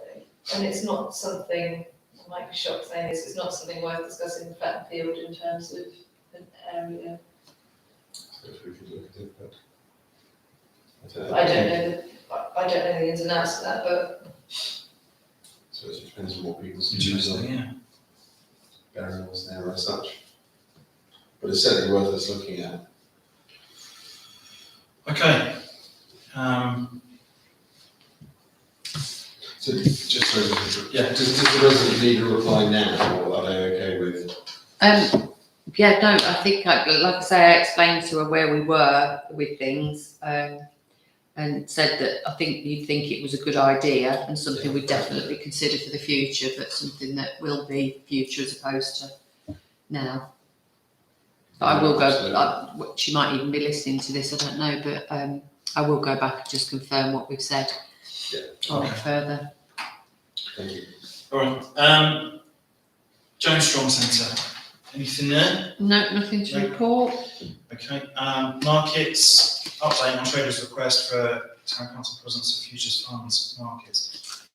and it's not something, I might be shocked saying this, it's not something worth discussing in Flatton Field in terms of an area. If we could look at it, but. I don't know the ins and outs of that, but So it depends on what people's views on Interesting, yeah. burials there as such. But it's certainly worth us looking at. Okay. So just so, Yeah. does the resident need a reply now, or are they okay with? Yeah, no, I think, like I say, I explained to her where we were with things, and said that I think you'd think it was a good idea and something we'd definitely consider for the future, but something that will be future as opposed to now. But I will go, she might even be listening to this, I don't know, but I will go back and just confirm what we've said. Yeah. On it Okay. further. Thank you. All right. Jones Strong Centre. Anything there? No, nothing to No. report. Okay. Markets. Update on traders' request for town council presence at Futures Farmers Markets.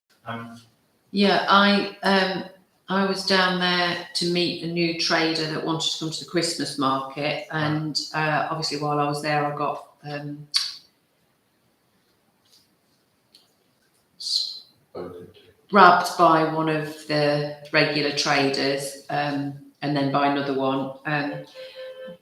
Yeah, I was down there to meet a new trader that wanted to come to the Christmas market, and obviously while I was there, I got Spoken to. grabbed by one of the regular traders, and then by another one.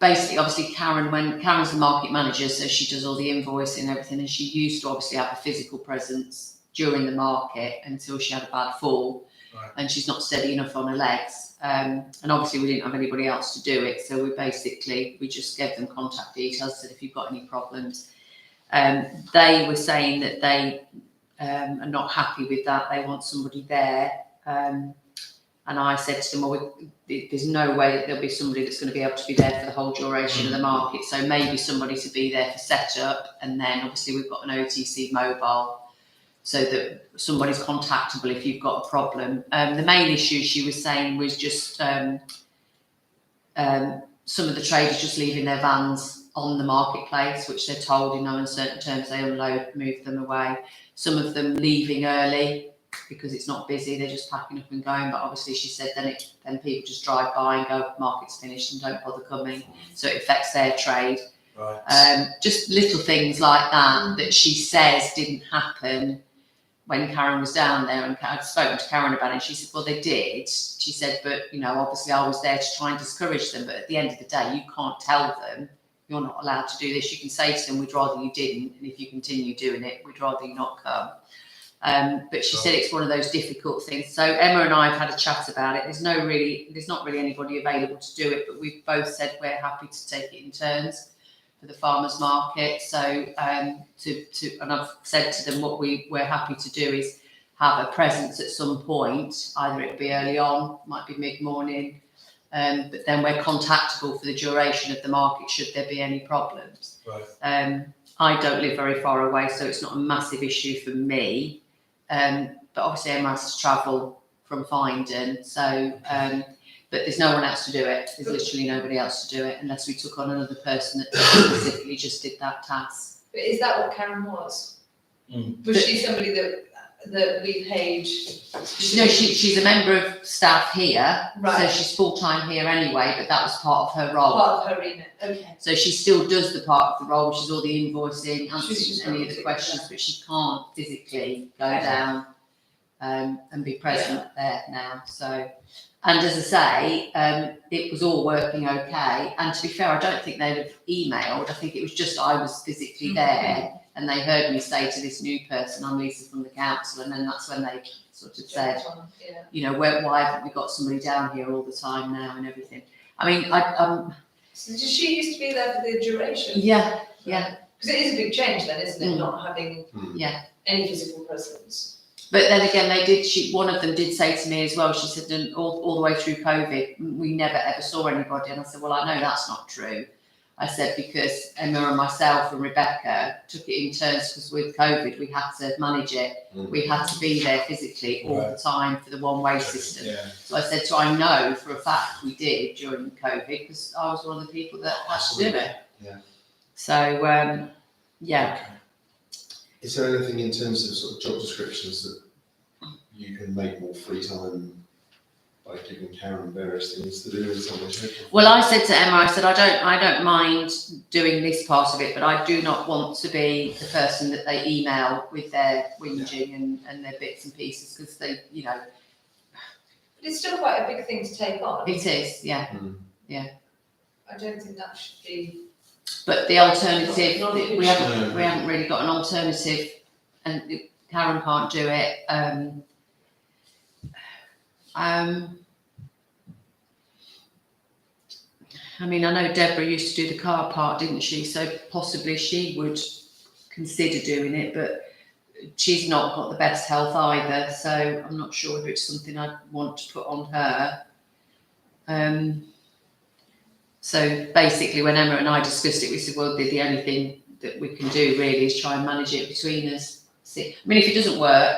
Basically, obviously, Karen's the market manager, so she does all the invoicing and everything, and she used to obviously have a physical presence during the market until she had a bad fall, Right. and she's not steady enough on her legs. And obviously, we didn't have anybody else to do it, so we just gave them contact details, said if you've got any problems. They were saying that they are not happy with that. They want somebody there. And I said to them, well, there's no way that there'll be somebody that's going to be able to be there for the whole duration of the market. So maybe somebody to be there for setup. And then obviously we've got an OTC mobile so that somebody's contactable if you've got a problem. The main issue she was saying was just some of the traders just leaving their vans on the marketplace, which they're told in no uncertain terms they unload, move them away. Some of them leaving early because it's not busy, they're just packing up and going. But obviously she said then people just drive by and go, market's finished, and don't bother coming. So it affects their trade. Right. Just little things like that she says didn't happen when Karen was down there, and I'd spoken to Karen about it, and she said, well, they did. She said, but, obviously I was there to try and discourage them, but at the end of the day, you can't tell them you're not allowed to do this. You can say to them, we'd rather you didn't, and if you continue doing it, we'd rather you not come. But she said it's one of those difficult things. So Emma and I have had a chat about it. There's not really anybody available to do it, but we've both said we're happy to take it in turns for the farmers market. So and I've said to them what we're happy to do is have a presence at some point. Either it'll be early on, might be mid-morning, but then we're contactable for the duration of the market should there be any problems. Right. I don't live very far away, so it's not a massive issue for me. But obviously Emma has to travel from Findon, so but there's no one else to do it. There's literally nobody else to do it unless we took on another person that specifically just did that task. But is that what Karen was? Was she somebody that we paid? No, she's a member of staff here, so Right. she's full-time here anyway, but that was part of her role. Part of her remit, okay. So she still does the part of the role, which is all the invoicing, She's answering any of the questions, but she can't physically go down and be present there now. So, and as I say, it was all working okay. And to be fair, I don't think they'd have emailed. I think it was just I was physically there, and they heard me say to this new person, I'm Lisa from the council, and then that's when they sort of said, Yeah. why haven't we got somebody down here all the time now and everything. I mean, So did she used to be there for the duration? yeah. Because it is a big change then, isn't it, not having Yeah. any physical presence? But then again, one of them did say to me as well, she said, and all the way through COVID, we never ever saw anybody. And I said, well, I know that's not true. I said, because Emma and myself and Rebecca took it in turns, because with COVID, we had to manage it. We had to be there physically all the time for the one-way system. Yeah. So I said, so I know for a fact we did during COVID, because I was one of the people that had to do it. Yeah. So, yeah. Okay. Is there anything in terms of sort of job descriptions that you can make more free time by giving Karen various things to do in some way, shape, or form. Well, I said to Emma, I said, I don't mind doing this part of it, but I do not want to be the person that they email with their whinging and their bits and pieces, because they, you know, But it's still quite a big thing to take on. it is, yeah. I don't think that should be. But the alternative, Not a we huge- haven't really got an alternative, and Karen can't do it. I mean, I know Deborah used to do the car park, didn't she? So possibly she would consider doing it, but she's not got the best health either, so I'm not sure if it's something I'd want to put on her. So basically, when Emma and I discussed it, we said, well, the only thing that we can do really is try and manage it between us. See, I mean, if it doesn't work,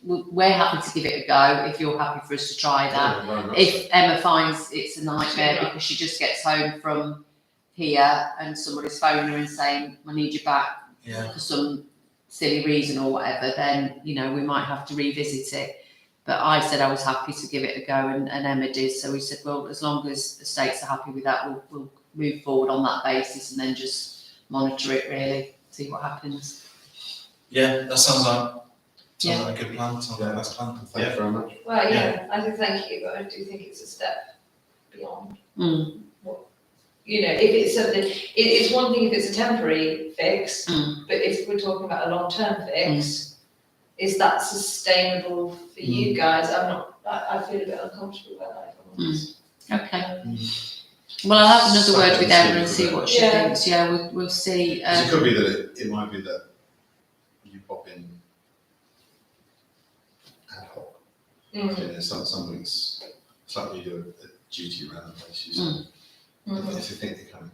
we're happy to give it a go if you're happy for us to try that. Yeah, very much If Emma finds it's a nightmare because she just gets home from here and somebody's phoning her and saying, I need you back Yeah. for some silly reason or whatever, then, you know, we might have to revisit it. But I said I was happy to give it a go, and Emma did. So we said, well, as long as the states are happy with that, we'll move forward on that basis and then just monitor it, really, see what happens. Yeah, that sounds like Yeah. a good plan. Sounds like a nice plan. Thank you very much. Well, yeah, I do thank you, but I do think it's a step beyond. Mm. You know, if it's something, it's one thing if it's a temporary fix, Mm. but if we're talking about a long-term fix, is that sustainable for you guys? I feel a bit uncomfortable about that, if I'm honest. Okay. Well, I'll have another word with Emma and see what she Yeah. thinks. Yeah, we'll see. 'Cause it could be that it might be that you pop in ad hoc. Mm. You know, some weeks, it's like you do a duty around the place. Mm. If you think they're coming.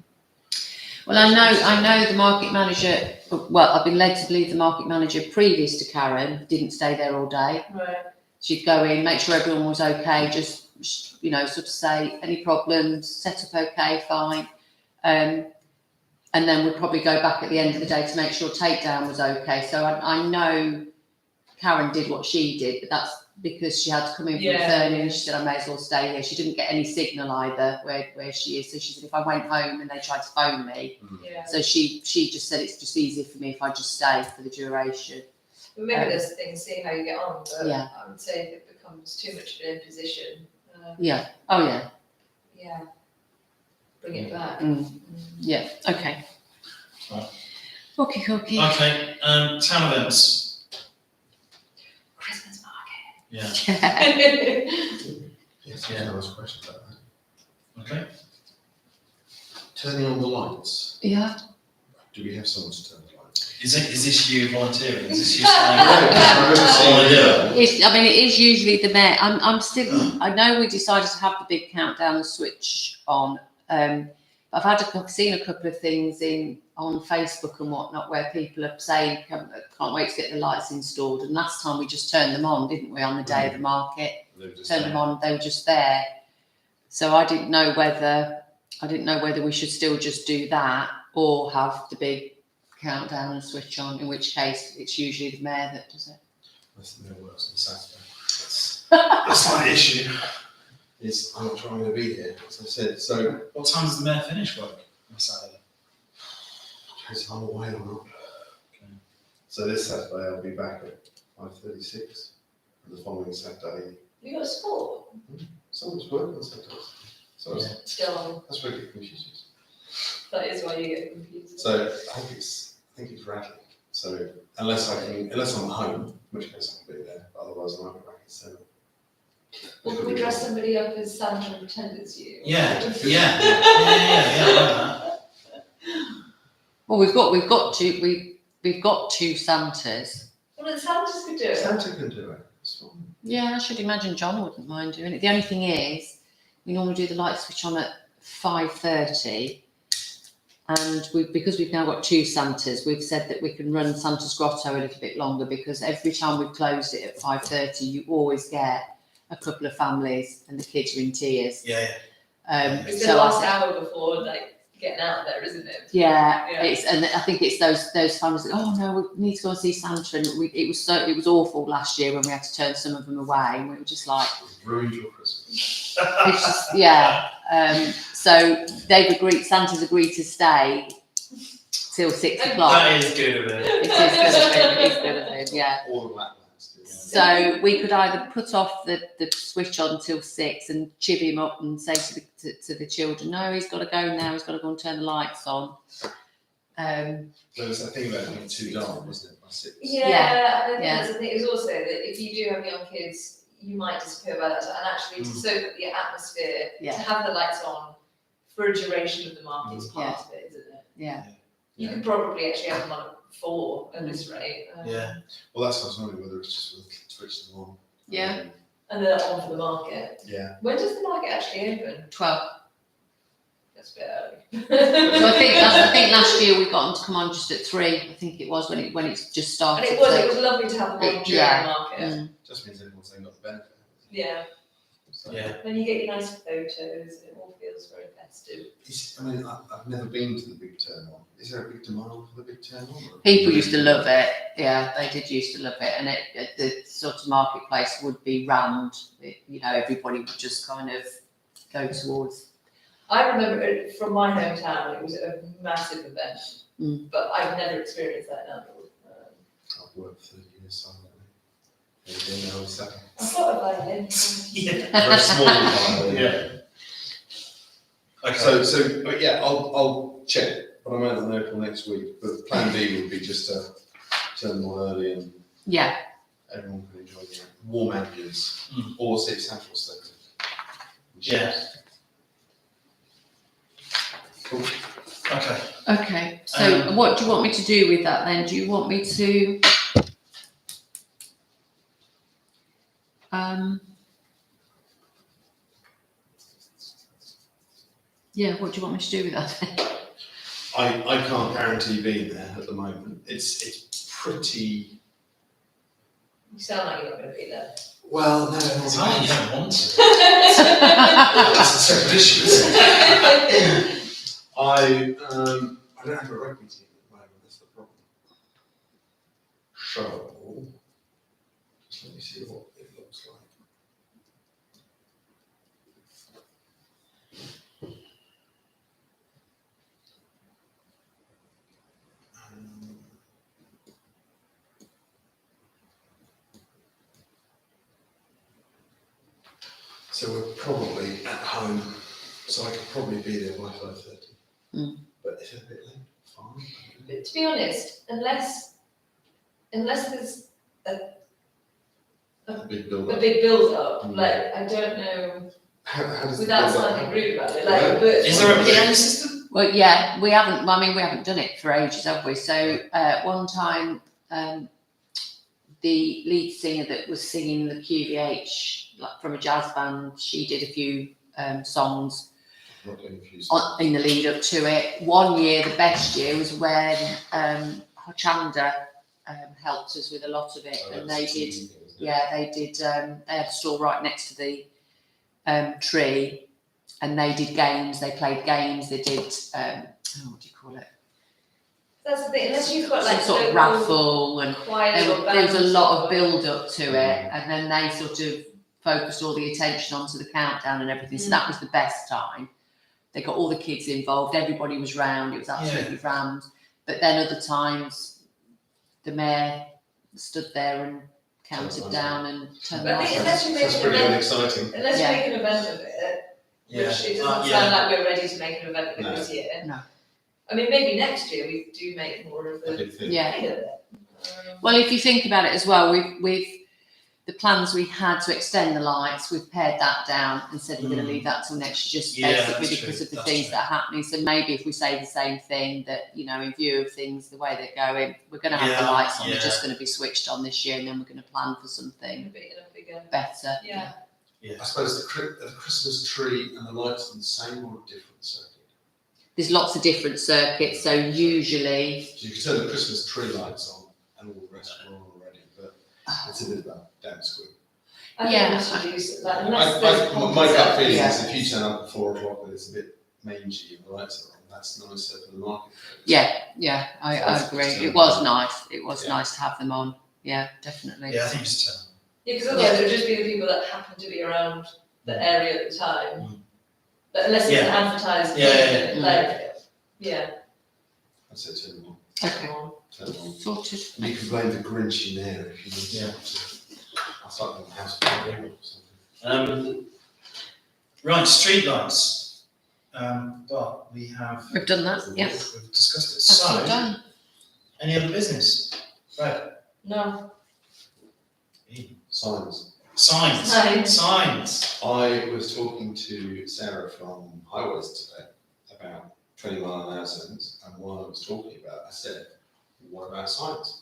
Well, I know the market manager. Well, I've been led to believe the market manager previous to Karen didn't stay there all day. Right. She'd go in, make sure everyone was okay, just, you know, sort of say any problems, set up okay, fine. And then we'd probably go back at the end of the day to make sure takedown was okay. So I know Karen did what she did, but that's because she had to come in from Yeah. Fernie and she said, I may as well stay here. She didn't get any signal either where she is. So she said, if I went home and they tried to phone me. Yeah. So she just said, it's just easier for me if I just stay for the duration. But maybe there's things, see how you get on, but Yeah. I would say if it becomes too much of an imposition, Yeah. Oh, yeah. yeah, bring it back. Mm. Yeah. Okay. Right. Okay. Okay, town events. Christmas Yeah. market. Yes, Yeah. I was a question about that. Okay. Turning on the lights. Yeah. Do we have someone to turn the lights? Is this you volunteering? Is this you I mean, it is usually the mayor. I'm still. I know we decided to have the big countdown and switch on. I've seen a couple of things on Facebook and whatnot where people are saying can't wait to get the lights installed. And last time we just turned them on, didn't we, on the day of the market? Turned them on. They were just there. So I didn't know whether we should still just do that or have the big countdown and switch on. In which case, it's usually the mayor that does it. That's the mail works on Saturday. That's my issue. I'm not trying to be here, as I said. So, What time does the mayor finish work on Saturday? is I'm away or not? Okay. So this Saturday I'll be back at 5:36, and the following Saturday You got a sport someone's working on Saturdays. So Yeah. still on, that's where it gets confusing. that is why you get confused. So I think it's rattling. So unless I'm home, in which case I can be there. But otherwise I might be back at 7. Well, can we dress somebody up as Santa and pretend it's you? Yeah. I like that. Well, we've got two Santas. Well, the Santas could do it. Santa can do it. It's fine. Yeah, I should imagine John wouldn't mind doing it. The only thing is, we normally do the light switch on at 5:30, and because we've now got two Santas, we've said that we can run Santa's Grotto a little bit longer because every time we've closed it at 5:30, you always get a couple of families and the kids are in tears. Yeah. It's the So last hour before, like, getting out there, isn't it? yeah, Yeah. and I think it's those families that, oh no, we need to go and see Santa, and it was awful last year when we had to turn some of them away, and we were just like, Ruined your Christmas. It's just, yeah. So Santa's agreed to stay till 6 o'clock. That is good of it. It is good of him, yeah. All the black lads do. So we could either put off the switch on till 6 and chiv him up and say to the children, no, he's got to go now, he's got to go and turn the lights on. There was that thing about it being too dark, wasn't it, by 6? Yeah, Yeah, I think yeah. that's the thing, is also that if you do have young kids, you might disappear by that time, and actually to soak up the atmosphere, Yeah. to have the lights on for a duration of the market is part of it, isn't it? Yeah. You could probably actually have them on at 4 at this rate. Yeah. Well, that's what I was wondering, whether it's just with switch them on. Yeah. And they're on for the market. Yeah. When does the market actually open? 12. That's a bit early. So I think last year we got them to come on just at 3. I think it was when it's just And started. it was lovely to have them on during Yeah. the market. Mm. Just means everyone's then got the benefit. Yeah. So, Yeah. Then you get your nice photos, and it all feels very festive. I mean, I've never been to the big turn on. Is there a big demand for the big turn on? People used to love it. Yeah, they did used to love it, and the sort of marketplace would be rammed. Everybody would just kind of go towards. I remember it from my hometown, it was a massive event, Mm. but I've never experienced that in Anfield. I've worked 30 years silently. Everything I was saying. I've got a violin. Yeah. Very small violin. Yeah. Okay. But yeah, I'll check, but I might not know till next week. But plan B would be just to turn them on early and Yeah, everyone can enjoy the warm ambience, or City Central Station. Yeah. Cool. Okay. okay. So what do you want me to do with that then? Do you want me to what do you want me to do with that then? I can't guarantee being there at the moment. It's pretty You sound like you're not going to be there. well. No, It's not you don't want to. That's a separate issue. I don't have a rugby team at the moment. That's the problem. So just let me see what it looks like. So we're probably at home, so I could probably be there by 5:30. Mm. But if it's a bit late, fine. But to be honest, unless there's A big build a up. big build-up, Mm. like, I don't know, How does without the build-up sounding happen? rude about it, Yeah. like, but. Is there a PA system? Well, yeah, we haven't. I mean, we haven't done it for ages, have we? So one time, the lead singer that was singing the QVH from a jazz band, she did a few songs Not confused. in the lead up to it. One year, the best year, was when Hochanda helped us with a lot of it, Oh, and that's they the did. TV thing, isn't it? Yeah, they did. They had a stall right next to the tree, and they did games. They played games. They did. What do you call it? That's the thing, unless you've got like. Some sort of local raffle, and choir or there was a bands lot of or- build up to it, and then they sort of focused all the attention onto the countdown and everything. So that was the best time. They got all the kids involved. Everybody was round. It was absolutely rammed. But then other times, the mayor stood there and counted down and turned the But I think lights unless on. you That's make an pretty event, unexciting. unless Yeah. you make an event of it, Yeah. which it doesn't Yeah. sound like we're ready to make an event of it No. this year. No. I mean, maybe next year we do make more of A the big thing. Yeah. thing of it. Well, if you think about it as well, with the plans we had to extend the lights, we've pared that down and said we're going to leave that till next year, just Yeah, basically that's because true, of the that's things true. that are happening. So maybe if we say the same thing, that in view of things the way they're going, we're going to have the Yeah, lights on. yeah. They're just going to be switched on this year, and then we're going to plan for something In a bigger, better. yeah. I suppose the Christmas tree and the lights are the same or a different circuit. There's lots of different circuits, so usually So you can turn the Christmas tree lights on and all the rest are on already, but it's a bit of a damn squib. I Yeah. think we should use that unless there's My gut feeling Yeah. is if you turn up at 4 o'clock and it's a bit mangy and the lights are on, that's nicer for the market. yeah, I agree. It was nice. It was nice to have them on. Yeah, definitely. Yeah, I think it's a 10. Yeah, because otherwise it would just be the people that happen to be around the area at the time. Mm. But unless it's an Yeah. advertised, Yeah, like, yeah. I said to him, Okay, turn them on. sorted. You can blame the Grinch in there if you need Yeah. to. I start in the house of the devil or something. Right, streetlights. But we have, We've done that, yeah. we've discussed it. That's all So, done. any other business? Right. No, Signs. Signs. Signs. Signs. I was talking to Sarah from Highways today about 20-mile-an-hour zones, and while I was talking about it, I said, what about signs?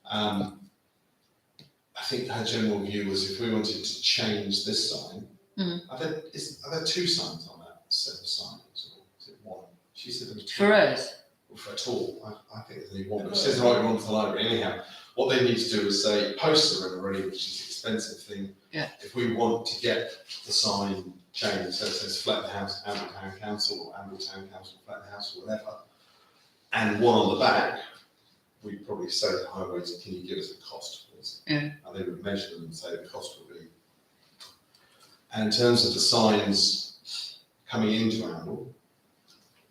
I think her general view was if we wanted to change this sign, are there two signs on that set of signs, or is it one? She said there was two. For us, Or for at all, I think there's only one, but it says right on to the library. Anyhow, what they need to do is say posts are in already, which is an expensive thing. Yeah. If we want to get the sign changed, so it says Fletton House, Amble Town Council, or Amble Town Council, Fletton House, or whatever, and one on the back, we'd probably say to Highways, can you give us a cost, please? Yeah. And they would measure them and say the cost would be. And in terms of the signs coming into Amble,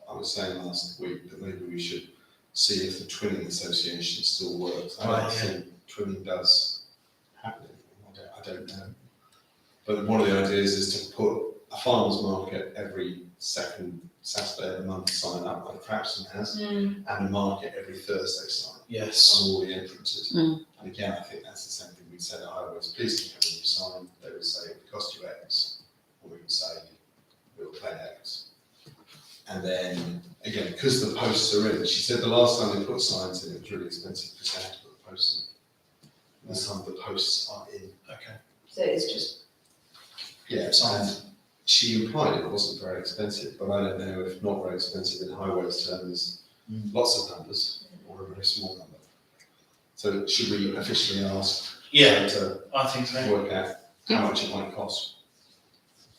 I was saying last week that maybe we should see if the Twinning Association still works. I don't Right, yeah. think twinning does happen anymore. I don't know. But one of the ideas is to put a farmer's market every second Saturday of the month sign up, like Crapson has, and a market every Thursday sign Yes. on all the entrances. Mm. And again, I think that's the same thing we'd say to Highways, please can you have a new sign? They would say it would cost you X, or we would say we'll pay X. And then, again, because the posts are in, she said the last time they put signs in, it was really expensive because they had to put the posts in. This time the posts are in. Okay. so it's just, Yeah, Signs. and she implied it wasn't very expensive, but I don't know if not very expensive in Highways terms, lots of numbers or a very small number. So should we officially ask Yeah, her to I think so. work out how much it might cost?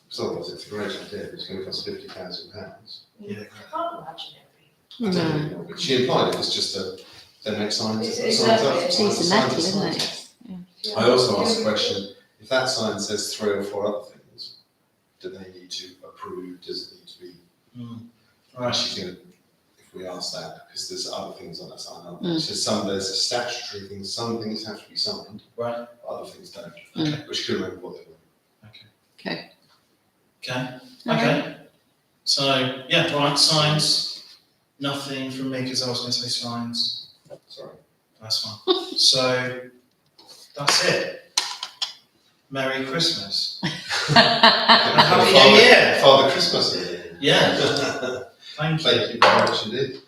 Because otherwise it's a great idea, it's going to cost £50,000. Yeah. I can't imagine it I don't know, but she implied it was just they make signs, It's put signs up. exactly- signs, it's a signs, metal, isn't signs. it? I also asked the question, if that sign says 3 or 4 other things, do they need to approve, does it need to be? And Right. she's going to, if we ask that, because there's other things on that sign, aren't there? She says there's a statutory thing, some things have to be signed, Right. other things don't. Mm. But she couldn't remember what they were. okay. Okay. Okay. So, yeah, right, signs. Nothing from me because I was going to say signs. Sorry. That's fine. So, that's it. Merry Christmas. Happy New Year. Father Christmas. Yeah. Thank you. Thank you very much indeed.